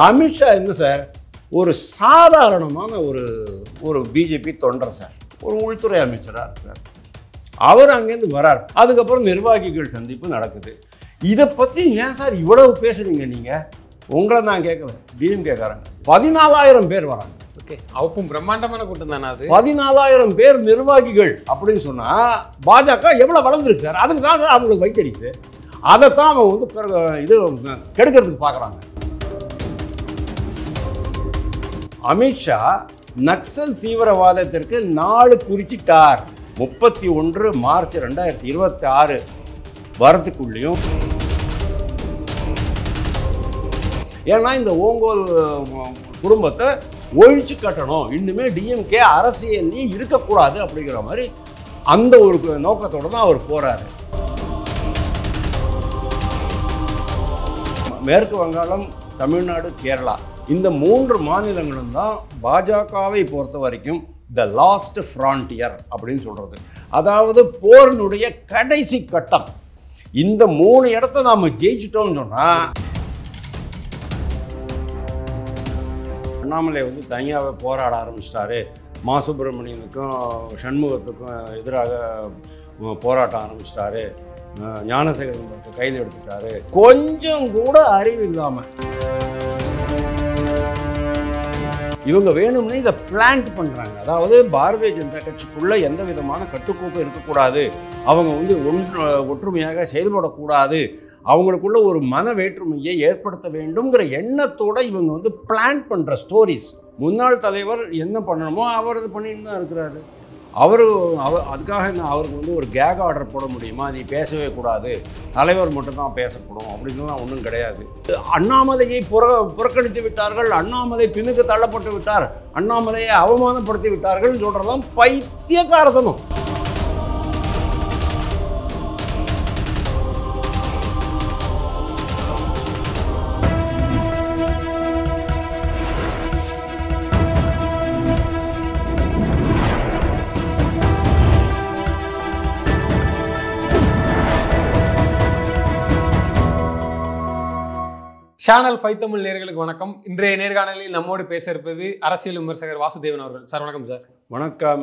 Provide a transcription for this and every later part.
அமித்ஷா என்ன சார் ஒரு சாதாரணமான ஒரு பிஜேபி தொண்டர் சார், ஒரு உள்துறை அமைச்சராக இருக்கிறார். அவர் அங்கேருந்து வரார். அதுக்கப்புறம் நிர்வாகிகள் சந்திப்பு நடக்குது. இதை பற்றி ஏன் சார் இவ்வளவு பேசுறீங்க நீங்கள்? உங்களை நான் கேட்குறேன். டிஎம்கேக்காரங்க 14,000 பேர் வராங்க. ஓகே, அவப்பும் பிரம்மாண்டமான கூட்டம் தானே அது. 14,000 பேர் நிர்வாகிகள் அப்படின்னு சொன்னால் பாஜக எவ்வளோ வளர்ந்துருக்கு சார். அதுக்கு தான் சார் அவங்களுக்கு வைத்தடிக்குது. அதைத்தான் அவங்க இது கெடுக்கிறதுக்கு பார்க்குறாங்க. அமித்ஷா நக்சல் தீவிரவாதத்திற்கு நாள் குறிச்சிட்டார். 31 மார்ச் 2026 வரத்துக்குள்ளேயும். ஏன்னா இந்த ஓங்கோல் குடும்பத்தை ஒழிச்சு கட்டணும், இன்னுமே டிஎம்கே அரசியல்லையும் இருக்கக்கூடாது அப்படிங்கிற மாதிரி அந்த ஒரு நோக்கத்தோடு தான் அவர் போறாரு. மேற்கு வங்காளம், தமிழ்நாடு, கேரளா இந்த 3 மாநிலங்களும் தான் பாஜகவை பொறுத்த வரைக்கும் த லாஸ்ட் ஃப்ரான்டியர் அப்படின்னு சொல்கிறது. அதாவது போரினுடைய கடைசி கட்டம். இந்த 3 இடத்த நாம் ஜெயிச்சிட்டோம்னு சொன்னால் அண்ணாமலை தனியாகவே போராட ஆரம்பிச்சிட்டாரு. மா சுப்பிரமணியனுக்கும் சண்முகத்துக்கும் எதிராக போராட்டம் ஆரம்பிச்சிட்டாரு. ஞானசேகரன் கைது எடுத்துட்டாரு. கொஞ்சம் கூட அறிவு இல்லாமல் இவங்க வேணும்னே இதை பிளான்ட் பண்ணுறாங்க. அதாவது பாரதிய ஜனதா கட்சிக்குள்ளே எந்த விதமான கட்டுக்கோப்பு இருக்கக்கூடாது, அவங்க ஒற்றுமையாக செயல்படக்கூடாது, அவங்களுக்குள்ள ஒரு மன வேற்றுமையை ஏற்படுத்த வேண்டும்ங்கிற எண்ணத்தோடு இவங்க பிளான் பண்ணுற ஸ்டோரிஸ். முன்னாள் தலைவர் என்ன பண்ணணுமோ அவர் அது பண்ணிட்டு தான் இருக்கிறாரு. அதுக்காக அவருக்கு ஒரு கேக் ஆர்டர் போட முடியுமா? நீ பேசவே கூடாது, தலைவர் மட்டும்தான் பேசப்படும் அப்படின்லாம் ஒன்றும் கிடையாது. அண்ணாமலையை புறக்கணித்து விட்டார்கள், அண்ணாமலை பின்னுக்கு தள்ளப்பட்டு விட்டார், அண்ணாமலையை அவமானப்படுத்தி விட்டார்கள் சொல்கிறதான் பைத்தியக்காரத்தனம். சேனல் 5 தமிழ் நேயர்களுக்கு வணக்கம். இன்றைய நேர்காணலில் நம்மோடு பேச இருப்பது அரசியல் விமர்சகர் வாசுதேவன் அவர்கள். சார் வணக்கம். சார் வணக்கம்.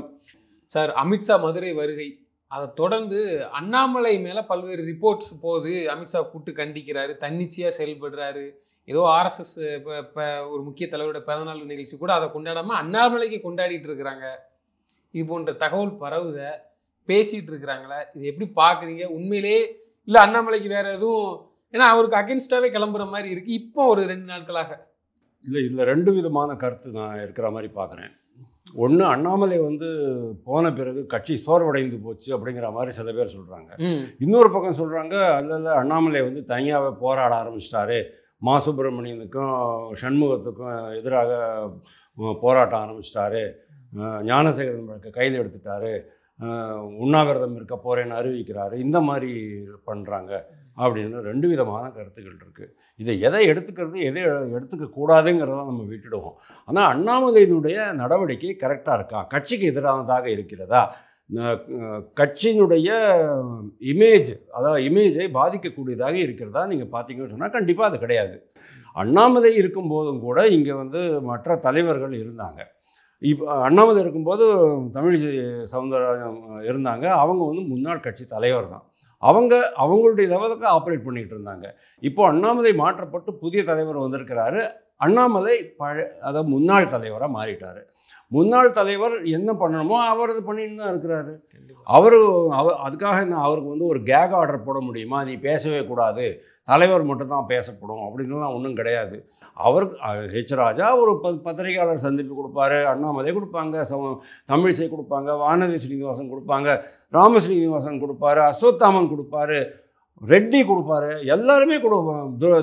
சார், அமித்ஷா மதுரை வருகை, அதை தொடர்ந்து அண்ணாமலை மேலே பல்வேறு ரிப்போர்ட்ஸ் போகுது. அமித்ஷா கூட்டு கண்டிக்கிறாரு, தன்னிச்சையாக செயல்படுறாரு. ஏதோ ஆர்எஸ்எஸ் இப்போ ஒரு முக்கிய தலைவரோட பிறந்தநாள் நிகழ்ச்சி கூட அதை கொண்டாடாமல் அண்ணாமலைக்கு கொண்டாடிட்டு இருக்கிறாங்க. இது போன்ற தகவல் பரவுத பேசிகிட்டு இருக்கிறாங்களே, இது எப்படி பார்க்குறீங்க? உண்மையிலே இல்லை அண்ணாமலைக்கு வேறு எதுவும், ஏன்னா அவருக்கு அகென்ஸ்டாகவே கிளம்புற மாதிரி இருக்குது இப்போ ஒரு 2 நாட்களாக? இல்லை, இதில் 2 விதமான கருத்து நான் இருக்கிற மாதிரி பார்க்குறேன். ஒன்று, அண்ணாமலை போன பிறகு கட்சி சோர்வடைந்து போச்சு அப்படிங்கிற மாதிரி சில பேர் சொல்கிறாங்க. இன்னொரு பக்கம் சொல்கிறாங்க, அல்ல அண்ணாமலை தனியாகவே போராட ஆரம்பிச்சிட்டாரு, மா சுப்பிரமணியனுக்கும் சண்முகத்துக்கும் எதிராக போராட்டம் ஆரம்பிச்சிட்டாரு, ஞானசேகரன் கைது எடுத்துட்டாரு, உண்ணாவிரதம் இருக்க போகிறேன்னு அறிவிக்கிறாரு, இந்த மாதிரி பண்ணுறாங்க அப்படின்னு 2 விதமான கருத்துக்கள் இருக்குது. இதை எதை எடுத்துக்கிறது எதை எடுத்துக்க கூடாதுங்கிறத நம்ம விட்டுடுவோம். ஆனால் அண்ணாமலையினுடைய நடவடிக்கை கரெக்டாக இருக்கா? கட்சிக்கு எதிரானதாக இருக்கிறதா? கட்சியினுடைய இமேஜை பாதிக்கக்கூடியதாக இருக்கிறதா நீங்கள் பார்த்தீங்கன்னு சொன்னால் கண்டிப்பாக அது கிடையாது. அண்ணாமலை இருக்கும்போதும் கூட இங்கே மற்ற தலைவர்கள் இருந்தாங்க. இப்போ அண்ணாமலை இருக்கும்போது தமிழிசை சவுந்தரராஜன் இருந்தாங்க. அவங்க முன்னாள் கட்சி தலைவர் தான். அவங்களுடைய லெவலுக்கு ஆப்ரேட் பண்ணிகிட்டு இருந்தாங்க. இப்போ அண்ணாமலை மாற்றப்பட்டு புதிய தலைவர் வந்திருக்கிறாரு. அண்ணாமலை அதாவது முன்னாள் தலைவராக மாறிட்டார். முன்னாள் தலைவர் என்ன பண்ணணுமோ அவர் அது பண்ணிட்டு தான் இருக்கிறாரு. அதுக்காக அவருக்கு ஒரு கேக் ஆர்டர் போட முடியுமா? நீ பேசவே கூடாது, தலைவர் மட்டும்தான் பேசப்படும் அப்படின்லாம் ஒன்றும் கிடையாது. ஹெச் ராஜா ஒரு பத்திரிகையாளர் சந்திப்பு கொடுப்பாரு, அண்ணாமலை கொடுப்பாங்க, தமிழிசை கொடுப்பாங்க, வானதி ஸ்ரீனிவாசன் கொடுப்பாங்க, ராமஸ்ரீனிவாசன் கொடுப்பாரு, அஸ்வத்தாமன் கொடுப்பாரு, ரெட்டி கொடுப்பாரு, எல்லாருமே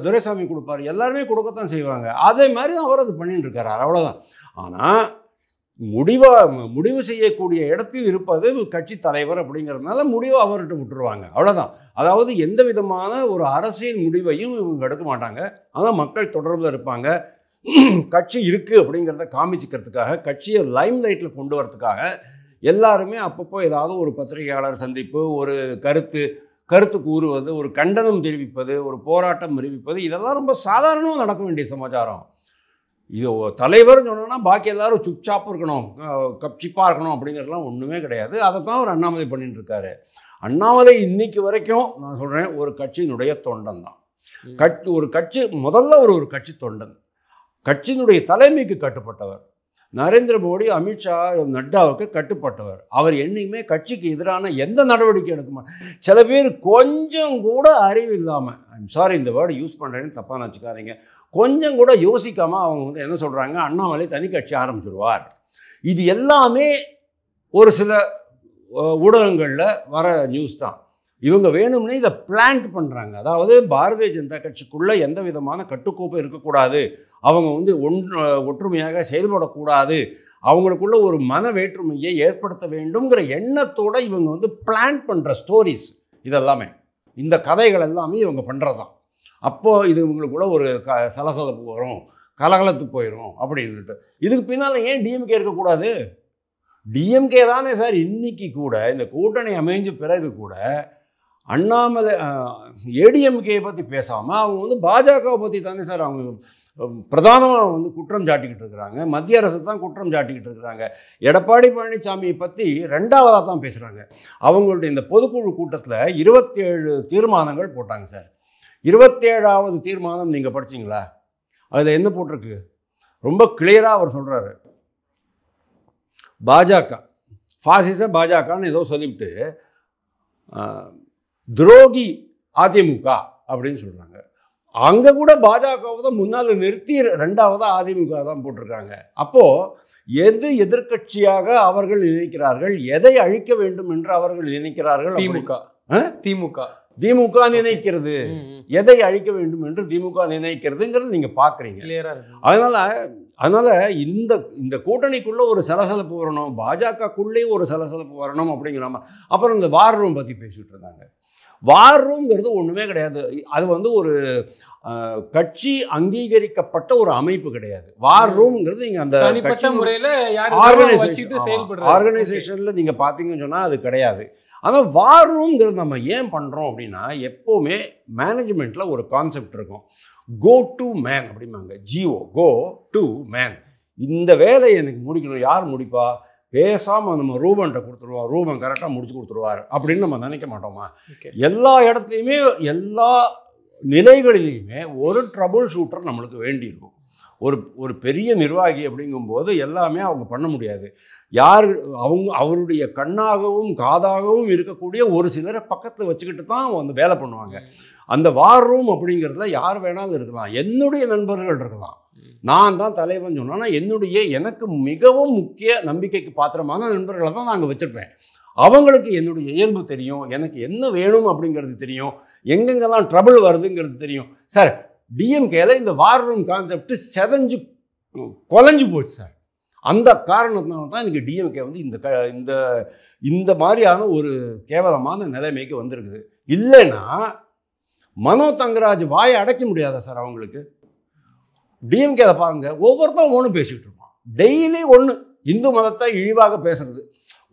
துரைசாமி கொடுப்பாரு, எல்லாருமே கொடுக்கத்தான் செய்வாங்க. அதே மாதிரி அவர் அது பண்ணிட்டு இருக்காரு, அவ்வளோதான். ஆனால் முடிவு செய்யக்கூடிய இடத்தில் இருப்பது கட்சி தலைவர் அப்படிங்கிறதுனால முடிவை அவர்கிட்ட விட்டுருவாங்க, அவ்வளோதான். அதாவது எந்த விதமான ஒரு அரசியல் முடிவையும் இவங்க எடுக்க மாட்டாங்க. ஆனால் மக்கள் தொடர்பில் இருப்பாங்க. கட்சி இருக்குது அப்படிங்கிறத காமிச்சிக்கிறதுக்காக, கட்சியை லைம் லைட்டில் கொண்டு வரதுக்காக எல்லாருமே அப்பப்போ ஏதாவது ஒரு பத்திரிகையாளர் சந்திப்பு, ஒரு கருத்து கூறுவது, ஒரு கண்டனம் தெரிவிப்பது, ஒரு போராட்டம் அறிவிப்பது, இதெல்லாம் ரொம்ப சாதாரணமாக நடக்க வேண்டிய சமாச்சாரம். இது தலைவர்னு சொன்னோன்னா பாக்கி எல்லாரும் சுப்சாப்பாக இருக்கணும், கப்சிப்பாக இருக்கணும் அப்படிங்கிறதுலாம் ஒன்றுமே கிடையாது. அதை தான் அவர் அண்ணாமலை பண்ணிட்டு இருக்காரு. அண்ணாமலை இன்னைக்கு வரைக்கும் நான் சொல்கிறேன் ஒரு கட்சியினுடைய தொண்டன் தான். ஒரு கட்சி முதல்ல ஒரு கட்சி தொண்டன், கட்சியினுடைய தலைமைக்கு கட்டுப்பட்டவர். நரேந்திர மோடி, அமித்ஷா, நட்டாவுக்கு கட்டுப்பட்டவர். அவர் என்னைக்குமே கட்சிக்கு எதிரான எந்த நடவடிக்கை எடுக்குமா. சில பேர் கொஞ்சம் கூட அறிவு இல்லாமல், ஐம் சாரி இந்த வேர்டு யூஸ் பண்ணுறேன்னு தப்பாக நினச்சிக்காதீங்க, கொஞ்சம் கூட யோசிக்காமல் அவங்க வந்து என்ன சொல்கிறாங்க, அண்ணாமலை தனி கட்சி ஆரம்பிச்சிருவார். இது எல்லாமே ஒரு சில ஊடகங்களில் வர நியூஸ் தான். இவங்க வேணும்னே இதை பிளான்ட் பண்ணுறாங்க. அதாவது பாரதிய ஜனதா கட்சிக்குள்ளே எந்த விதமான கட்டுக்கோப்பும் இருக்கக்கூடாது, அவங்க வந்து ஒற்றுமையாக செயல்படக்கூடாது, அவங்களுக்குள்ள ஒரு மன வேற்றுமையை ஏற்படுத்த வேண்டும்ங்கிற எண்ணத்தோடு இவங்க வந்து பிளான் பண்ணுற ஸ்டோரிஸ் இதெல்லாமே, இந்த கதைகள் எல்லாமே இவங்க பண்ணுறது தான். அப்போது இது இவங்களுக்குள்ள ஒரு சலசலப்பு வரும், கலகலத்து போயிடும் அப்படின்ட்டு. இதுக்கு பின்னால் ஏன் டிஎம்கே இருக்கக்கூடாது? டிஎம்கே தானே சார் இன்னைக்கு கூட இந்த கூட்டணி அமைஞ்ச பிறகு கூட அண்ணாமலை ஏடிஎம்கேயை பற்றி பேசாமல் அவங்க வந்து பாஜகவை பற்றி தானே சார் அவங்க பிரதானமாக வந்து குற்றம் சாட்டிக்கிட்டு இருக்கிறாங்க. மத்திய அரசு தான் குற்றம் சாட்டிக்கிட்டு இருக்கிறாங்க. எடப்பாடி பழனிசாமியை பற்றி ரெண்டாவதாக தான் பேசுகிறாங்க. அவங்களுடைய இந்த பொதுக்குழு கூட்டத்தில் 27 தீர்மானங்கள் போட்டாங்க சார். 27வது தீர்மானம் நீங்கள் படிச்சிங்களா? அதில் என்ன போட்டிருக்கு? ரொம்ப கிளியராக அவர் சொல்கிறாரு, பாஜக பாசிச பாஜகன்னு ஏதோ சொல்லிவிட்டு துரோகி அதிமுக அப்படின்னு சொல்கிறாங்க. அங்கே கூட பாஜகவை தான் முன்னால் நிறுத்தி ரெண்டாவதாக அதிமுக தான் போட்டிருக்காங்க. அப்போது எது எதிர்க்கட்சியாக அவர்கள் நினைக்கிறார்கள், எதை அழிக்க வேண்டும் என்று அவர்கள் நினைக்கிறார்கள்? திமுக நினைக்கிறது, எதை அழிக்க வேண்டும் என்று திமுக நினைக்கிறதுங்கிறது நீங்கள் பார்க்குறீங்க. அதனால் இந்த கூட்டணிக்குள்ளே ஒரு சலசலப்பு வரணும், பாஜகக்குள்ளே ஒரு சலசலப்பு வரணும் அப்படிங்கிறாம. அப்புறம் இந்த வார் ரூம் பற்றி பேசிகிட்டு இருந்தாங்க. வார் ரூம்ங்கிறது ஒன்றுமே கிடையாது. அது வந்து ஒரு கட்சி அங்கீகரிக்கப்பட்ட ஒரு அமைப்பு கிடையாது. வார் ரூம்ங்கிறது நீங்கள் அந்த ஆர்கனைசேஷனில் நீங்கள் பார்த்தீங்கன்னு சொன்னால் அது கிடையாது. ஆனால் வார் ரூம்ங்கிறது நம்ம ஏன் பண்ணுறோம் அப்படின்னா, எப்போவுமே மேனேஜ்மெண்ட்டில் ஒரு கான்செப்ட் இருக்கும், கோ டு மேன் அப்படிம்பாங்க. G O, go to man. இந்த வேலையை எனக்கு முடிக்கணும், யார் முடிப்பா? பேசாமல் நம்ம ரூபன்ட்ட கொடுத்துருவோம், ரூபன் கரெக்டாக முடிச்சு கொடுத்துருவார் அப்படின்னு நம்ம நினைக்க மாட்டோமா? எல்லா இடத்துலையுமே எல்லா நிலைகளிலையுமே ஒரு ட்ரபுள் ஷூட்டர் நம்மளுக்கு வேண்டியிருக்கும். ஒரு பெரிய நிர்வாகி அப்படிங்கும்போது எல்லாமே அவங்க பண்ண முடியாது. அவருடைய கண்ணாகவும் காதாகவும் இருக்கக்கூடிய ஒரு சிலரை பக்கத்தில் வச்சுக்கிட்டு தான் அந்த வேலை பண்ணுவாங்க. அந்த வார் ரூம் அப்படிங்கிறதுல யார் வேணாலும் இருக்கலாம், என்னுடைய நண்பர்கள் இருக்கலாம். நான் தான் தலைவன் சொன்னேன்னா எனக்கு மிகவும் முக்கிய நம்பிக்கைக்கு பாத்திரமான நண்பர்களை தான் நாங்கள் வச்சுருப்பேன். அவங்களுக்கு என்னுடைய இயல்பு தெரியும், எனக்கு என்ன வேணும் அப்படிங்கிறது தெரியும், எங்கெங்கெல்லாம் ட்ரபிள் வருதுங்கிறது தெரியும். சார் டிஎம்கேல இந்த வார் ரூம் கான்செப்ட் குலைஞ்சு போச்சு சார். அந்த காரணத்தினால தான் எனக்கு டிஎம்கே வந்து இந்த மாதிரியான ஒரு கேவலமான நிலைமைக்கு வந்திருக்குது. இல்லைன்னா மனோ தங்கராஜ் வாயை அடைக்க முடியாதா சார் அவங்களுக்கு? டிஎம்கேல பாருங்க, ஒவ்வொருத்தரும் ஒன்று பேசிகிட்டு இருப்பான், டெய்லி ஒன்று இந்து மதத்தை இழிவாக பேசுறது.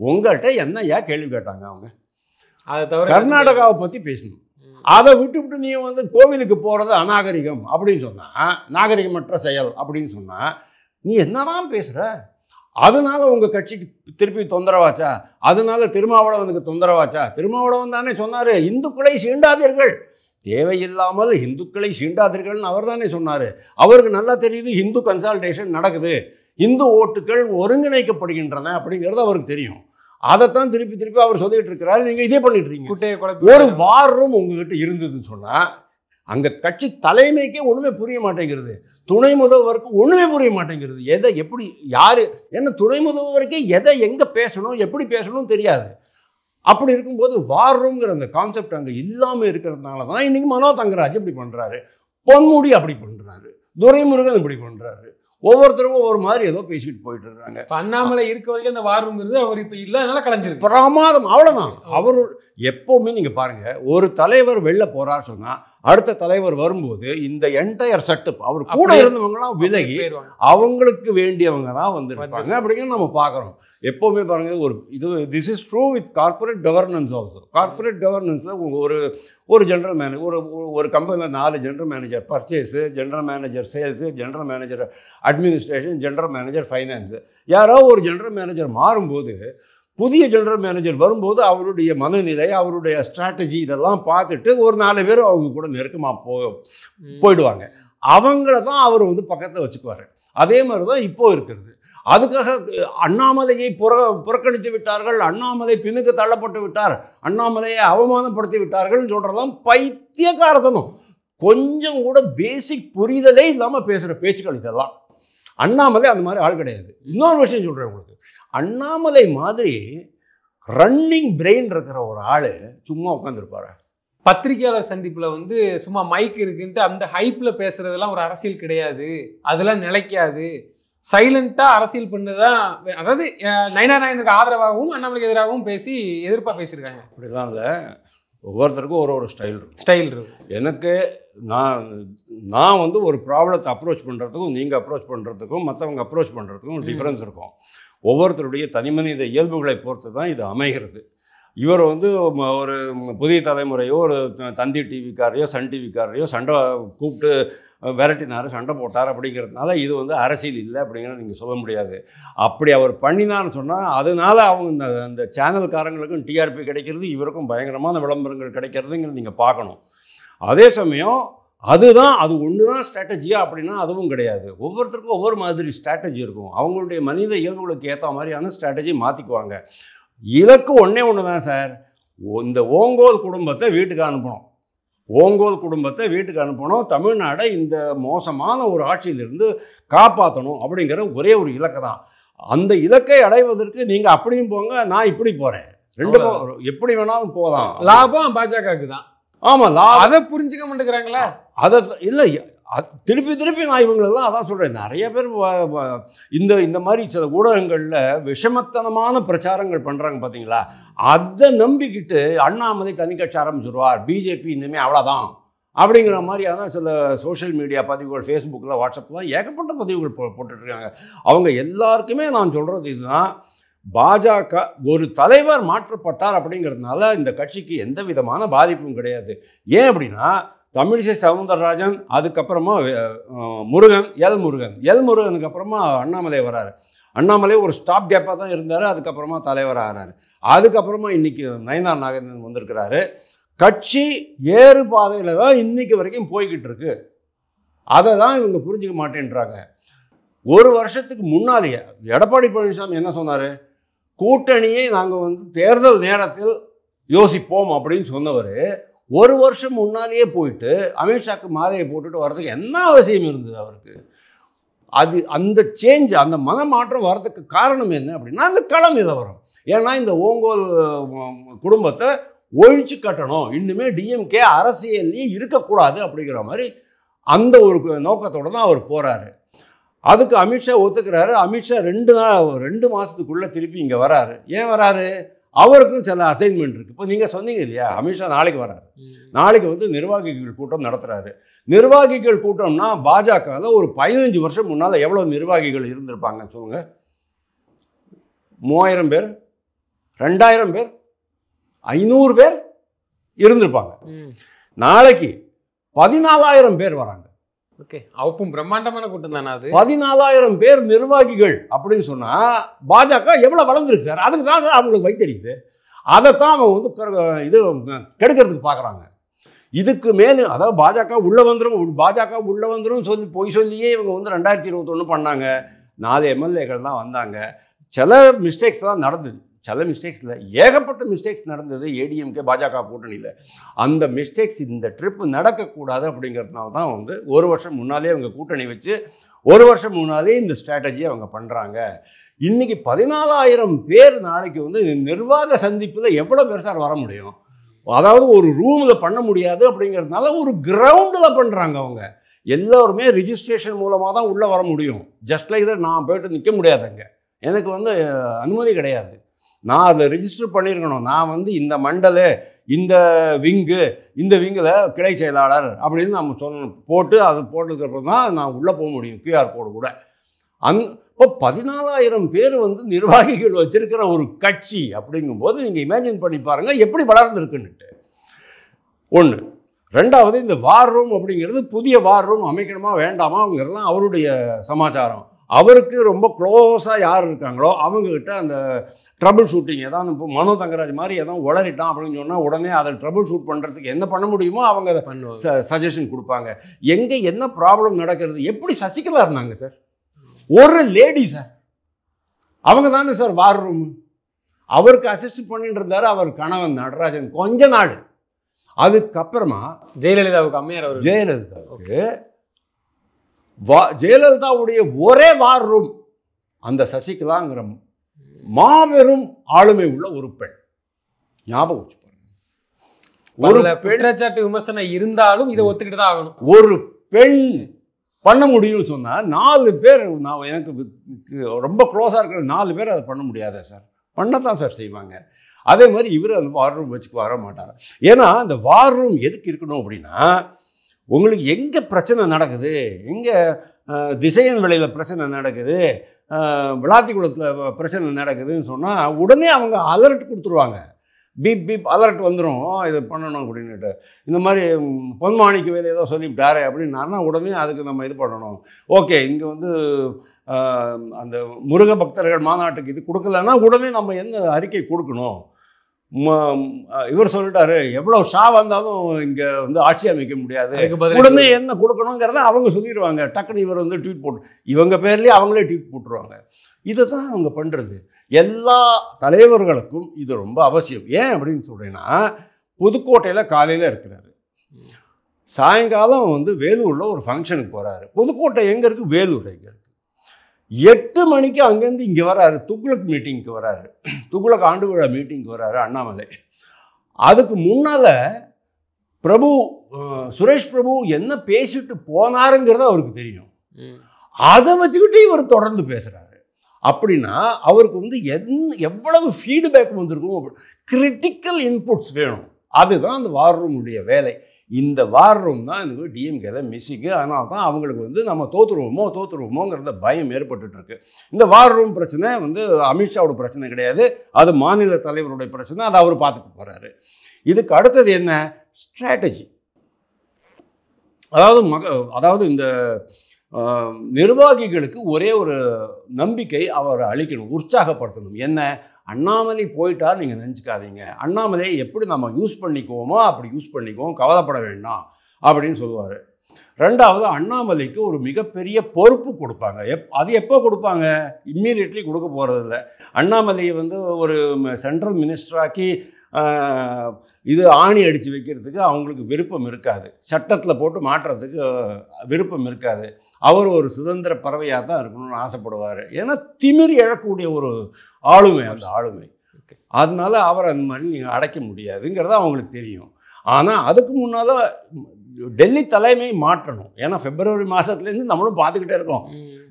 உங்கள்கிட்ட என்ன ஏன் கேள்வி கேட்டாங்க அவங்க? அதை தவிர கர்நாடகாவை பற்றி பேசணும். அதை விட்டு நீ வந்து கோவிலுக்கு போகிறது அநாகரிகம் அப்படின்னு சொன்னால், நாகரிகமற்ற செயல் அப்படின்னு சொன்னால், நீ என்னதான் பேசுகிற? அதனால உங்கள் கட்சிக்கு திருப்பி தொந்தரவாச்சா? அதனால திருமாவளவனுக்கு தொந்தரவாச்சா? திருமாவளவன் தானே சொன்னார், இந்துக்களை சீண்டாதீர்கள், தேவையில்லாமல் இந்துக்களை சீண்டாதீர்கள்னு அவர் தானே சொன்னார். அவருக்கு நல்லா தெரியுது இந்து கன்சால்டேஷன் நடக்குது, இந்து ஓட்டுகள் ஒருங்கிணைக்கப்படுகின்றன அப்படிங்கிறது அவருக்கு தெரியும். அதைத்தான் திருப்பி அவர் சொல்லிட்டு இருக்கிறாரு. நீங்கள் இதே பண்ணிட்டு இருக்கீங்க. ஒரு வார் ரூம் உங்ககிட்ட இருந்ததுன்னு சொன்னால் அங்கே கட்சி தலைமைக்கே ஒன்றுமே புரிய மாட்டேங்கிறது, துணை முதல்வருக்கு ஒன்றுமே புரிய மாட்டேங்கிறது. எதை எப்படி யார் என்ன துணை முதல்வருக்கே எதை எங்கே பேசணும் எப்படி பேசணும்னு தெரியாது. அப்படி இருக்கும்போது வார் ரூம்ங்கிற அந்த கான்செப்ட் அங்கே இல்லாமல் இருக்கிறதுனால தான் இன்றைக்கி மனோ தங்கராஜ் இப்படி பண்ணுறாரு, பொன்முடி அப்படி பண்ணுறாரு, துரைமுருகன் இப்படி பண்ணுறாரு. ஒவ்வொருத்தரும் ஒவ்வொரு மாதிரி ஏதோ பேசிட்டு போயிட்டு இருக்காங்க. அண்ணாமலை இருக்க வரைக்கும் அந்த வார் ரூம் இருந்து அவர் இப்போ இல்லை, அதனால கலைஞ்சிருக்கு பிரமாதம். அவ்வளோதான். அவர் எப்போவுமே நீங்கள் பாருங்கள், ஒரு தலைவர் வெளில போகிறார் சொன்னால் அடுத்த தலைவர் வரும்போது இந்த என்டையர் செட்டப் அவர் கூட இருந்தவங்களாம் விலகி அவங்களுக்கு வேண்டியவங்க தான் வந்துருப்பாங்க அப்படிங்கிறது நம்ம பார்க்குறோம். எப்போவுமே பாருங்கள் this is true with corporate governance also. Corporate கவர்னன்ஸில் ஒரு ஜென்ரல் மேனேஜர் ஒரு கம்பெனியில் 4 general manager purchase, general manager sales, general manager administration, general manager finance. யாரோ ஒரு ஜென்ரல் மேனேஜர் மாறும்போது புதிய ஜென்ரல் மேனேஜர் வரும்போது அவருடைய மனநிலை, அவருடைய ஸ்ட்ராட்டஜி இதெல்லாம் பார்த்துட்டு ஒரு 4 பேர் அவங்க கூட நெருக்கமாக போயிடுவாங்க. அவங்கள தான் அவர் பக்கத்தில் வச்சுக்குவார். அதே மாதிரி தான் இப்போ இருக்கிறது. அதுக்காக அண்ணாமலையை புறக்கணித்து விட்டார்கள், அண்ணாமலை பின்னுக்கு தள்ளப்பட்டு விட்டார், அண்ணாமலையை அவமானப்படுத்தி விட்டார்கள் சொல்கிறதெல்லாம் பைத்தியக்காரத்தனம். கொஞ்சம் கூட பேசிக் புரிதலே இல்லாமல் பேசுகிற பேச்சுக்கள் இதெல்லாம். அண்ணாமலை அந்த மாதிரி ஆள் கிடையாது. இன்னொரு விஷயம் சொல்கிறேன் உங்களுக்கு, அண்ணாமலை மாதிரி ரன்னிங் பிரெயின் இருக்கிற ஒரு ஆள் சும்மா உட்காந்துருப்பாரு. பத்திரிகையாளர் சந்திப்பில் சும்மா மைக் இருக்குன்ட்டு அந்த ஹைப்பில் பேசுறதெல்லாம் ஒரு அரசியல் கிடையாது, அதெல்லாம் நிலைக்காது, சைலண்டாக அரசியல் பண்ணுதான். அதாவது நயனா நாயனுக்கு ஆதரவாகவும் அண்ணாமலைக்கு எதிராகவும் எதிர்ப்பாக பேசியிருக்காங்க. அப்படிலாம் இல்லை, ஒவ்வொருத்தருக்கும் ஒரு ஸ்டைல் இருக்கும். எனக்கு நான் ஒரு ப்ராப்ளத்தை அப்ரோச் பண்ணுறதுக்கும் நீங்கள் அப்ரோச் பண்ணுறதுக்கும் மற்றவங்க அப்ரோச் பண்ணுறதுக்கும் டிஃப்ரென்ஸ் இருக்கும். ஒவ்வொருத்தருடைய தனிமனித இயல்புகளை பொறுத்து தான் இது அமைகிறது. இவர் ஒரு புதிய தலைமுறையோ ஒரு தந்தி டிவிக்காரையோ சன் டிவிக்காரையோ சண்டை கூப்பிட்டு விரட்டினார், சண்டை போட்டார் அப்படிங்கிறதுனால இது அரசியல் இல்லை அப்படிங்கிறத நீங்கள் சொல்ல முடியாது. அப்படி அவர் பண்ணினான்னு சொன்னால் அதனால அவங்க அந்த சேனல்காரங்களுக்கும் டிஆர்பி கிடைக்கிறது, இவருக்கும் பயங்கரமான விளம்பரங்கள் கிடைக்கிறதுங்கிறது நீங்கள் பார்க்கணும். அதே சமயம் அது ஒன்று தான் ஸ்ட்ராட்டஜியா அப்படின்னா அதுவும் கிடையாது. ஒவ்வொருத்தருக்கும் ஒவ்வொரு மாதிரி ஸ்ட்ராட்டஜி இருக்கும். அவங்களுடைய மனித இயல்புகளுக்கு ஏற்ற மாதிரியான ஸ்ட்ராட்டஜி மாற்றிக்குவாங்க. இலக்கு ஒன்று தான் சார், இந்த ஓங்கோல் குடும்பத்தை வீட்டுக்கு அனுப்பணும், தமிழ்நாடை இந்த மோசமான ஒரு ஆட்சியிலிருந்து காப்பாற்றணும் அப்படிங்கிற ஒரே ஒரு இலக்கு தான். அந்த இலக்கை அடைவதற்கு நீங்கள் அப்படியும் போங்க, நான் இப்படி போகிறேன், ரெண்டு எப்படி வேணாலும் போகலாம். லாபம் பாஜகவுக்கு தான். ஆமாம், அதை புரிஞ்சுக்க மாட்டேங்கிறாங்களா? அதை இல்லை, திருப்பி நான் இவங்களெல்லாம் அதான் சொல்கிறேன். நிறைய பேர் இந்த மாதிரி சில ஊடகங்களில் விஷமத்தனமான பிரச்சாரங்கள் பண்ணுறாங்க பார்த்தீங்களா, அதை நம்பிக்கிட்டு அண்ணாமலை தனி கட்சி ஆரம்பிச்சுடுவார், பிஜேபி இனிமேல் அவ்வளோதான் அப்படிங்கிற மாதிரியான சில சோஷியல் மீடியா பதிவுகள், ஃபேஸ்புக்கில், வாட்ஸ்அப்லாம் ஏகப்பட்ட பதிவுகள் போட்டுட்ருக்காங்க. அவங்க எல்லாருக்குமே நான் சொல்கிறது இதுதான், பாஜக ஒரு தலைவர் மாற்றப்பட்டார் அப்படிங்கிறதுனால இந்த கட்சிக்கு எந்த விதமான பாதிப்பும் கிடையாது. ஏன் அப்படின்னா தமிழிசை சவுந்தரராஜன், அதுக்கப்புறமா எல் முருகனுக்கு அப்புறமா அண்ணாமலை வராரு. அண்ணாமலை ஒரு ஸ்டாப் கேப்பாக தான் இருந்தார், அதுக்கப்புறமா தலைவராக ஆகிறாரு. அதுக்கப்புறமா இன்றைக்கி நயனா நாகேந்திரன் வந்திருக்கிறாரு. கட்சி ஏறு பாதையில் தான் இன்றைக்கி வரைக்கும் போய்கிட்டு இருக்கு. அதை தான் இவங்க புரிஞ்சிக்க மாட்டேன்றாங்க. ஒரு வருஷத்துக்கு முன்னாலேயே எடப்பாடி பழனிசாமி என்ன சொன்னார், கூட்டணியை நாங்கள் தேர்தல் நேரத்தில் யோசிப்போம் அப்படின்னு சொன்னவர் ஒரு வருஷம் முன்னாலேயே போயிட்டு அமித்ஷாக்கு மாலையை போட்டுட்டு வர்றதுக்கு என்ன அவசியம் இருந்தது அவருக்கு? அந்த சேஞ்ச், அந்த மனமாற்றம் வர்றதுக்கு காரணம் என்ன அப்படின்னா அந்த கள நிலவரம். ஏன்னா இந்த ஓங்கோல் குடும்பத்தை ஒழிச்சு கட்டணும், இன்னுமே டிஎம்கே அரசியல்லையே இருக்கக்கூடாது அப்படிங்கிற மாதிரி அந்த ஒரு நோக்கத்தோடு தான் அவர் போகிறாரு. அதுக்கு அமித்ஷா ஒத்துக்கிறாரு. அமித்ஷா 2 மாதத்துக்குள்ளே திருப்பி இங்கே வராரு. ஏன் வராரு? அவருக்கும் சில அசைன்மெண்ட் இருக்குது. இப்போ நீங்கள் சொன்னீங்க இல்லையா, அமித்ஷா நாளைக்கு வராரு. நாளைக்கு நிர்வாகிகள் கூட்டம் நடத்துகிறாரு. நிர்வாகிகள் கூட்டம்னா பாஜகவில் ஒரு 15 வருஷம் முன்னால் எவ்வளோ நிர்வாகிகள் இருந்திருப்பாங்கன்னு சொல்லுங்கள். 3000 பேர், 2000 பேர், 500 பேர் இருந்திருப்பாங்க. நாளைக்கு 14000 பேர் வராங்க. ஓகே, அவப்பும் பிரம்மாண்டமான கூட்டம் தானே அது. 14000 பேர் நிர்வாகிகள் அப்படின்னு சொன்னால் பாஜக எவ்வளோ வளர்ந்துருக்கு சார். அதுக்கு தான் சார் அவங்களுக்கு வைத்தறியுது. அதைத்தான் அவங்க இது கெடுக்கிறதுக்கு பார்க்குறாங்க. இதுக்கு மேலே அதாவது பாஜக உள்ளே வந்துடும் சொல்லி பொய் சொல்லியே இவங்க 2021 பண்ணாங்க. 4 எம்எல்ஏக்கள் தான் வந்தாங்க. சில மிஸ்டேக்ஸ் தான் நடந்தது, சில மிஸ்டேக்ஸ் இல்லை, ஏகப்பட்ட மிஸ்டேக்ஸ் நடந்தது ஏடிஎம்கே பாஜக கூட்டணியில். அந்த மிஸ்டேக்ஸ் இந்த ட்ரிப் நடக்கக்கூடாது அப்படிங்கிறதுனால தான் ஒரு வருஷம் முன்னாலே அவங்க கூட்டணி வச்சு ஒரு வருஷம் முன்னாலே இந்த ஸ்ட்ராட்டஜியை அவங்க பண்ணுறாங்க. இன்றைக்கி 14000 பேர் நாளைக்கு நிர்வாக சந்திப்பில் எவ்வளோ பேர் சார் வர முடியும்? அதாவது ஒரு ரூமில் பண்ண முடியாது அப்படிங்கிறதுனால ஒரு கிரவுண்டில் பண்ணுறாங்க. அவங்க எல்லோருமே ரிஜிஸ்ட்ரேஷன் மூலமாக தான் உள்ளே வர முடியும். ஜஸ்ட் லைக் தான் நான் போய்ட்டு நிற்க முடியாதுங்க, எனக்கு அனுமதி கிடையாது. நான் அதில் ரிஜிஸ்டர் பண்ணியிருக்கணும். நான் இந்த மண்டல, இந்த விங்கில் கிளை செயலாளர் அப்படின்னு நம்ம போட்டு அது போட்டதுக்கப்புறம் தான் நான் உள்ளே போக முடியும், கியூஆர் கோடு கூட. இப்போ 14,000 பேர் வந்து நிர்வாகிகள் வச்சிருக்கிற ஒரு கட்சி அப்படிங்கும்போது நீங்கள் இமேஜின் பண்ணி பாருங்கள் எப்படி வளர்ந்துருக்குன்னுட்டு. ஒன்று. ரெண்டாவது, இந்த வார் ரூம் அப்படிங்கிறது புதிய வார் ரூம் அமைக்கணுமா வேண்டாமாங்கிறதுலாம் அவருடைய சமாச்சாரம். அவருக்கு ரொம்ப க்ளோஸாக யார் இருக்காங்களோ அவங்கக்கிட்ட அந்த ட்ரபிள் ஷூட்டிங் ஏதாவது இப்போ மனோ தங்கராஜ் மாதிரி ஏதாவது உளறிட்டான் அப்படின்னு சொன்னால் உடனே அதை ட்ரபிள் ஷூட் பண்ணுறதுக்கு என்ன பண்ண முடியுமோ அவங்க சஜஷன் கொடுப்பாங்க. எங்கே என்ன ப்ராப்ளம் நடக்கிறது, எப்படி சசிகலா இருந்தாங்க சார், ஒரு லேடி சார், அவங்க தானே சார் வார் ரூம். அவருக்கு அசிஸ்ட் பண்ணிட்டு இருந்தார் அவர் கணவன் நடராஜன் கொஞ்ச நாள். அதுக்கப்புறமா ஜெயலலிதாவுக்கு அம்மையார் அவர் ஜெயலலிதாவுடைய ஒரே வார் ரூம் அந்த சசிகலாங்கிற மாபெரும் ஆளுமை உள்ள ஒரு பெண். ஞாபகம் வச்சு பாருங்க. ஒரு குற்றச்சாட்டு விமர்சனம் இருந்தாலும் இதை ஒத்துக்கிட்டு தான் ஆகணும். ஒரு பெண் பண்ண முடியும்னு சொன்னால் 4 பேர், நான் எனக்கு ரொம்ப க்ளோஸாக இருக்கிற 4 பேர் அதை பண்ண முடியாதா சார்? பண்ணத்தான் சார் செய்வாங்க. அதே மாதிரி இவர் அந்த வார் ரூம் வச்சுக்கு வர மாட்டார். ஏன்னா அந்த வார் ரூம் எதுக்கு இருக்கணும் அப்படின்னா, உங்களுக்கு எங்கே பிரச்சனை நடக்குது, எங்கே திசையன் விலையில் பிரச்சனை நடக்குது, விளாத்திக்குளத்தில் பிரச்சனை நடக்குதுன்னு சொன்னால் உடனே அவங்க அலர்ட் கொடுத்துருவாங்க. பீப் பீப் அலர்ட் வந்துடும், இது பண்ணணும் அப்படின்னுட்டு. இந்த மாதிரி பொன்மாணிக்கு வேலை ஏதோ சொல்லிவிட்டாரு அப்படின்னாருன்னா உடனே அதுக்கு நம்ம இது பண்ணணும். ஓகே, இங்கே வந்து அந்த முருக பக்தர்கள் மாநாட்டுக்கு இது கொடுக்கலன்னா உடனே நம்ம என்ன அறிக்கை கொடுக்கணும். இவர் சொல்லிட்டாரு, எவ்வளோ ஷா வந்தாலும் இங்கே வந்து ஆட்சி அமைக்க முடியாது, உடனே என்ன கொடுக்கணுங்கிறத அவங்க சொல்லிடுவாங்க. டக்குன்னு இவர் வந்து ட்வீட் போட்டு இவங்க பேர்லேயே அவங்களே ட்வீட் போட்டுருவாங்க. இதை தான் அவங்க பண்ணுறது. எல்லா தலைவர்களுக்கும் இது ரொம்ப அவசியம். ஏன் அப்படின்னு சொல்கிறேன்னா, புதுக்கோட்டையில் காலையில் இருக்கிறாரு, சாயங்காலம் வந்து வேலூரில் ஒரு ஃபங்க்ஷனுக்கு போகிறாரு. புதுக்கோட்டை எங்கே இருக்குது? வேலூர் எங்கே இருக்குது? 8 மணிக்கு அங்கேருந்து இங்கே வராரு, துக்ளக் மீட்டிங்க்கு வராரு, துக்ளக் ஆண்டு விழா மீட்டிங்க்கு வராரு அண்ணாமலை. அதுக்கு முன்னால் சுரேஷ் பிரபு என்ன பேசிட்டு போனாருங்கிறது அவருக்கு தெரியும். அதை வச்சுக்கிட்டு இவர் தொடர்ந்து பேசுகிறாரு. அப்படின்னா அவருக்கு வந்து எவ்வளவு ஃபீட்பேக் வந்திருக்கும், கிரிட்டிக்கல் இன்புட்ஸ் வேணும். அதுதான் அந்த வார் ரூமுடைய வேலை. இந்த வார் ரூம் தான் எனக்கு டிஎம்கேல மிஸ்ஸிங்கு. அதனால தான் அவங்களுக்கு வந்து நம்ம தோற்றுருவோமோங்கிறத பயம் ஏற்பட்டுருக்கு. இந்த வார் ரூம் பிரச்சனை வந்து அமித்ஷாவோட பிரச்சனை கிடையாது, அது மாநில தலைவருடைய பிரச்சனை. அதை அவர் பார்த்துட்டு போகிறாரு. இதுக்கு அடுத்தது என்ன? ஸ்ட்ராட்டஜி. அதாவது இந்த நிர்வாகிகளுக்கு ஒரே ஒரு நம்பிக்கை அவர் அளிக்கணும், உற்சாகப்படுத்தணும். என்ன? அண்ணாமலை போயிட்டார் நீங்கள் நினச்சிக்காதீங்க, அண்ணாமலையை எப்படி நம்ம யூஸ் பண்ணிக்குவோமோ அப்படி யூஸ் பண்ணிக்குவோம், கவலைப்பட வேண்டாம் அப்படின்னு சொல்லுவார். ரெண்டாவது, அண்ணாமலைக்கு ஒரு மிகப்பெரிய பொறுப்பு கொடுப்பாங்க. அது எப்போ கொடுப்பாங்க? இம்மீடியட்லி கொடுக்க போகிறதில்ல. அண்ணாமலையை வந்து ஒரு சென்ட்ரல் மினிஸ்டராக்கி இது ஆணி அடித்து வைக்கிறதுக்கு அவங்களுக்கு விருப்பம் இருக்காது, சட்டத்தில் போட்டு மாற்றுறதுக்கு விருப்பம் இருக்காது. அவர் ஒரு சுதந்திர பறவையாக தான் இருக்கணும்னு ஆசைப்படுவார். ஏன்னா திமிர் எழக்கூடிய ஒரு ஆளுமை அந்த ஆளுமை. அதனால அவரை அந்த மாதிரி நீங்கள் அடைக்க முடியாதுங்கிறத அவங்களுக்கு தெரியும். ஆனால் அதுக்கு முன்னால் டெல்லி தலைமை மாற்றணும். ஏன்னா பிப்ரவரி மாதத்துலேருந்து நம்மளும் பார்த்துக்கிட்டே இருக்கோம்,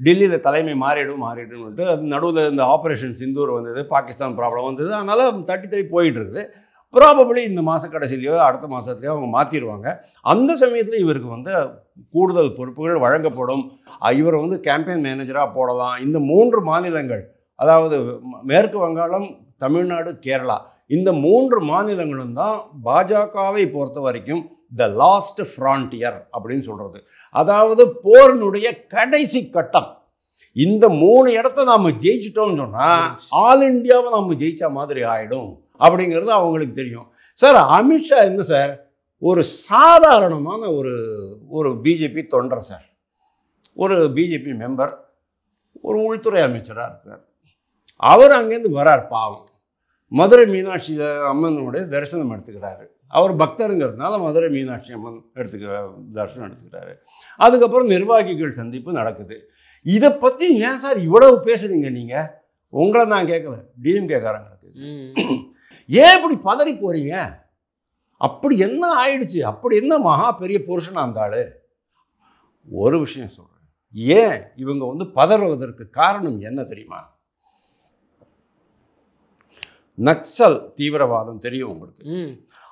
டெல்லியில் தலைமை மாறிடும்னுட்டு. அது நடுவில் இந்த ஆப்ரேஷன் சிந்தூர் வந்தது, பாகிஸ்தான் ப்ராப்ளம் வந்தது, அதனால் தட்டி போயிட்டு இருக்குது. ப்ராபபிளி இந்த மாத கடைசியிலையோ அடுத்த மாதத்துலையோ அவங்க மாற்றிடுவாங்க. அந்த சமயத்தில் இவருக்கு வந்து கூடுதல் பொறுப்புகள் வழங்கப்படும். இவர் வந்து கேம்பெயின் மேனேஜராக போடலாம். இந்த 3 மாநிலங்கள், அதாவது மேற்கு வங்காளம், தமிழ்நாடு, கேரளா, இந்த 3 மாநிலங்களும் தான் பாஜகவை பொறுத்த வரைக்கும் த லாஸ்ட் ஃப்ரான்டியர் அப்படின்னு சொல்கிறது. அதாவது போரினுடைய கடைசி கட்டம். இந்த 3 இடத்த நாம் ஜெயிச்சிட்டோம்னு சொன்னால் ஆல் இண்டியாவை நம்ம ஜெயிச்ச மாதிரி ஆகிடும் அப்படிங்கிறது அவங்களுக்கு தெரியும். சார், அமித்ஷா என்ன சார், ஒரு சாதாரணமான ஒரு பிஜேபி தொண்டர் சார், ஒரு பிஜேபி மெம்பர், ஒரு உள்துறை அமைச்சராக இருக்கிறார். அவர் அங்கேருந்து வரார். பாவம், மதுரை மீனாட்சி அம்மனுடைய தரிசனம் எடுத்துக்கிறாரு. அவர் பக்தருங்கிறதுனால மதுரை மீனாட்சி அம்மன் தரிசனம் எடுத்துக்கிறாரு. அதுக்கப்புறம் நிர்வாகிகள் சந்திப்பு நடக்குது. இதை பற்றி ஏன் சார் இவ்வளவு பேசுறீங்க நீங்கள்? உங்களை நான் கேட்கல, டிஎம்கேக்காரங்களுக்கு. ஏன் இப்படி பதறி போகிறீங்க? அப்படி என்ன ஆயிடுச்சு? அப்படி என்ன மகா பெரிய புருஷனா இருந்தாள்? ஒரு விஷயம் சொல்கிறேன், ஏன் இவங்க வந்து பதறுவதற்கு காரணம் என்ன தெரியுமா? நக்சல் தீவிரவாதம் தெரியும் உங்களுக்கு.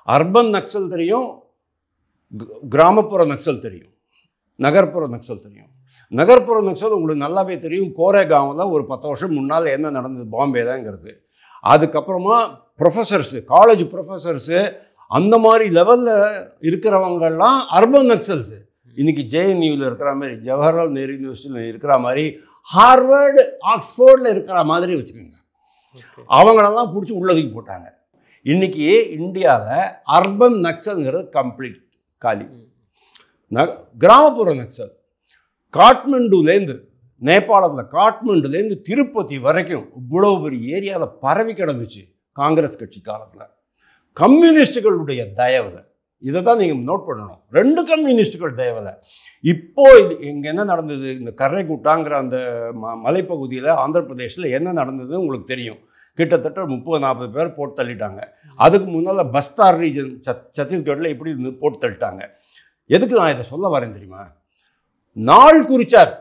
அர்பன் நக்சல் தெரியும், கிராமப்புற நக்சல் தெரியும், நகர்ப்புற நக்சல் தெரியும். நகர்ப்புற நக்சல் உங்களுக்கு நல்லாவே தெரியும். கோரேகாவில் ஒரு 10 வருஷம் முன்னால் என்ன நடந்தது பாம்பே தாங்கிறது. அதுக்கப்புறமா ப்ரொஃபஸர்ஸு, காலேஜ் ப்ரொஃபஸர்ஸு, அந்த மாதிரி லெவலில் இருக்கிறவங்கெல்லாம் அர்பன் நக்சல்ஸு. இன்றைக்கி ஜேஎன்யூவில் இருக்கிற மாதிரி, ஜவஹர்லால் நேரு யூனிவர்சிட்டியில் இருக்கிற மாதிரி, ஹார்வர்டு ஆக்ஸ்ஃபோர்டில் இருக்கிற மாதிரி வச்சுக்கோங்க. அவங்களெல்லாம் பிடிச்சி உள்ளதுக்கு போட்டாங்க. இன்றைக்கி இந்தியாவில் அர்பன் நக்சல்ங்கிறது கம்ப்ளீட் காலி. கிராமப்புற நக்சல் காட்மண்டுலேருந்து, நேபாளத்தில் காட்மண்டுலேருந்து திருப்பதி வரைக்கும் இவ்வளோ பெரிய ஏரியாவில் பரவி கிடந்துச்சு காங்கிரஸ் கட்சி காலத்தில். கம்யூனிஸ்டுகளுடைய தயவில், இதை தான் நீங்கள் நோட் பண்ணணும். 2 கம்யூனிஸ்டுகள் தயவில். இப்போ இது இங்கே என்ன நடந்தது, இந்த கர்ரைகுட்டாங்கிற அந்த மலைப்பகுதியில் ஆந்திர பிரதேசில் என்ன நடந்தது உங்களுக்கு தெரியும். கிட்டத்தட்ட 30-40 பேர் போட்டு தள்ளிட்டாங்க. அதுக்கு முன்னால் பஸ்தார் ரீஜன் சத்தீஸ்கட்டில் இப்படி போட்டு தள்ளிட்டாங்க. எதுக்கு நான் இதை சொல்ல வரேன் தெரியுமா? நாள் குறிச்சார்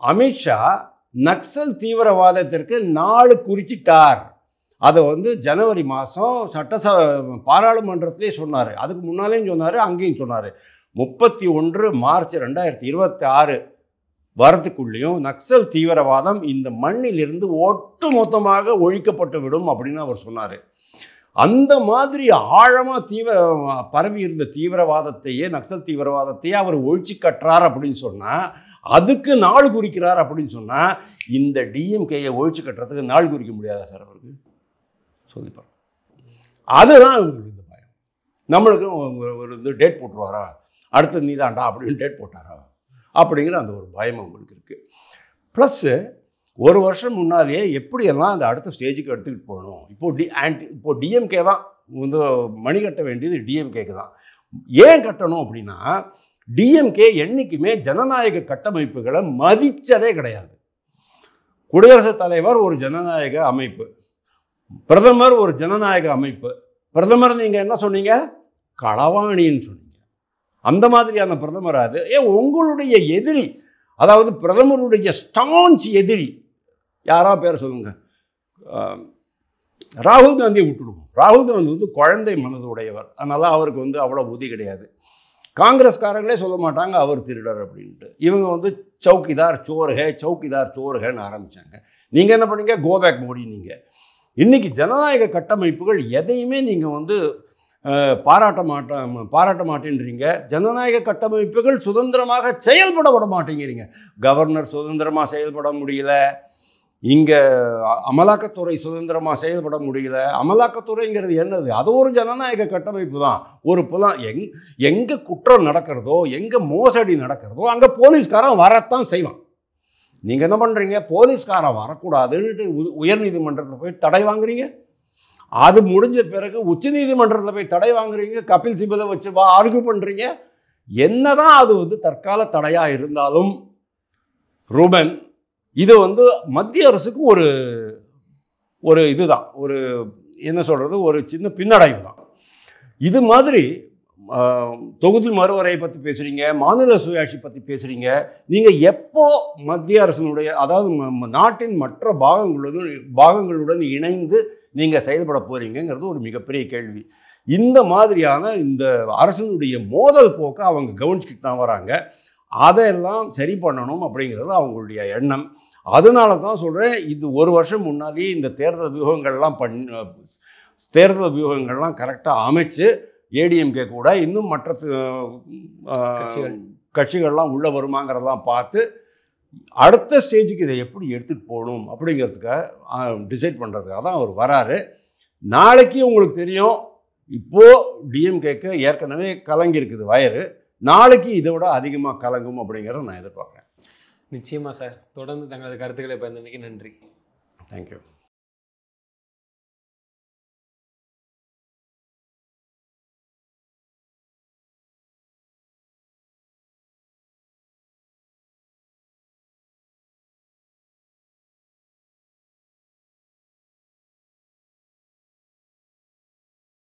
அமித்ஷா. நக்சல் தீவிரவாதத்திற்கு நாள் குறிச்சிட்டார். அதை ஜனவரி மாதம் பாராளுமன்றத்திலே சொன்னார். அதுக்கு முன்னாலேயும் சொன்னார், அங்கேயும் சொன்னார். 31 மார்ச் 2026 வரத்துக்குள்ளேயும் நக்சல் தீவிரவாதம் இந்த மண்ணிலிருந்து ஒட்டு மொத்தமாக ஒழிக்கப்பட்டு விடும் அப்படின்னு அவர் சொன்னார். அந்த மாதிரி ஆழமாக பரவி இருந்த தீவிரவாதத்தையே, நக்சல் தீவிரவாதத்தையே அவர் ஒழிச்சு கட்டுறார் அப்படின்னு சொன்னால், அதுக்கு நாள் குறிக்கிறார் அப்படின்னு சொன்னால், இந்த டிஎம்கேயை ஒழிச்சு கட்டுறதுக்கு நாள் குறிக்க முடியாதா சார் அவருக்கு? சொல்லிப்பார். அதுதான் இவங்களுக்கு இந்த பயம். நம்மளுக்கும் ஒரு டேட் போட்டுருவாரா, அடுத்தது நீதாண்டா அப்படின்னு டேட் போட்டாரா அப்படிங்கிற அந்த ஒரு பயம் அவங்களுக்கு இருக்குது. ப்ளஸ்ஸு ஒரு வருஷம் முன்னாலேயே எப்படியெல்லாம் அந்த அடுத்த ஸ்டேஜுக்கு எடுத்துக்கிட்டு போகணும். இப்போ டிஎம்கே தான் மணி கட்ட வேண்டியது டிஎம்கேக்கு தான். ஏன் கட்டணும் அப்படின்னா, டிஎம்கே என்றைக்குமே ஜனநாயக கட்டமைப்புகளை மதித்ததே கிடையாது. குடியரசுத் தலைவர் ஒரு ஜனநாயக அமைப்பு, பிரதமர் ஒரு ஜனநாயக அமைப்பு. பிரதமர் நீங்கள் என்ன சொன்னீங்க, களவாணின்னு சொன்னீங்க. அந்த மாதிரியான பிரதமர் அது. உங்களுடைய எதிரி, அதாவது பிரதமருடைய ஸ்டான்ச் எதிரி யாரா பேர் சொல்லுங்க, ராகுல் காந்தியை விட்டுடுவோம். ராகுல் காந்தி குழந்தை மனது உடையவர், அதனால் அவருக்கு அவ்வளோ புத்தி கிடையாது. காங்கிரஸ்காரங்களே சொல்ல மாட்டாங்க அவர் திருடர் அப்படின்ட்டு. இவங்க சௌக்கிதார் சோர்கே, சௌக்கிதார் சோர்கேன்னு ஆரம்பித்தாங்க. நீங்கள் என்ன பண்ணீங்க, கோபேக் மோடி. நீங்கள் இன்றைக்கி ஜனநாயக கட்டமைப்புகள் எதையுமே நீங்கள் பாராட்ட மாட்டேன்றீங்க. ஜனநாயக கட்டமைப்புகள் சுதந்திரமாக செயல்பட விட மாட்டேங்கிறீங்க. கவர்னர் சுதந்திரமாக செயல்பட முடியல, இங்கே அமலாக்கத்துறை சுதந்திரமாக செயல்பட முடியல. அமலாக்கத்துறைங்கிறது என்னது, அது ஒரு ஜனநாயக கட்டமைப்பு தான். ஒரு புலம் எங்கே குற்றம் நடக்கிறதோ, எங்கே மோசடி நடக்கிறதோ அங்கே போலீஸ்காரன் வரத்தான் செய்வான். நீங்கள் என்ன பண்ணுறீங்க, போலீஸ்காரன் வரக்கூடாதுன்ட்டு உயர்நீதிமன்றத்தில் போய் தடை வாங்குறீங்க. அது முடிஞ்ச பிறகு உச்சநீதிமன்றத்தில் போய் தடை வாங்குறீங்க. கபில் சிபலை வச்சு ஆர்கியூ பண்ணுறீங்க. என்னதான் அது தற்கால தடையாக இருந்தாலும் ரூபன், இது மத்திய அரசுக்கு ஒரு இதுதான், ஒரு என்ன சொல்கிறது, ஒரு சின்ன பின்னடைவு தான். இது மாதிரி தொகுதி மறுவரையை பற்றி பேசுகிறீங்க, மாநில சுயாட்சி பற்றி பேசுகிறீங்க. நீங்கள் எப்போ மத்திய அரசினுடைய, அதாவது நாட்டின் மற்ற பாகங்களுடன் இணைந்து நீங்கள் செயல்பட போகிறீங்கிறது ஒரு மிகப்பெரிய கேள்வி. இந்த மாதிரியான இந்த அரசினுடைய மோதல் போக்கை அவங்க கவனிச்சுக்கிட்டு தான் வராங்க. அதையெல்லாம் சரி பண்ணணும் அப்படிங்கிறது அவங்களுடைய எண்ணம். அதனால தான் சொல்கிறேன், இது ஒரு வருஷம் முன்னாடி இந்த தேர்தல் வியூகங்கள்லாம் கரெக்டாக அமைச்சு ஏடிஎம்கே கூட இன்னும் மற்ற கட்சிகள்லாம் உள்ளே வருமாங்கிறதெல்லாம் பார்த்து அடுத்த ஸ்டேஜுக்கு இதை எப்படி எடுத்துகிட்டு போகணும் அப்படிங்கிறதுக்காக டிசைட் பண்ணுறதுக்காக தான் அவர் வராரு. நாளைக்கு உங்களுக்கு தெரியும், இப்போது டிஎம்கேக்கு ஏற்கனவே கலங்கியிருக்குது வயறு. நாளைக்கு இதை விட அதிகமாக கலங்கும் அப்படிங்கிறத நான் எதிர்பார்க்குறேன். நிச்சயமாக சார். தொடர்ந்து தங்களது கருத்துக்களை பகிர்ந்தமைக்கு நன்றி. தேங்க்யூ.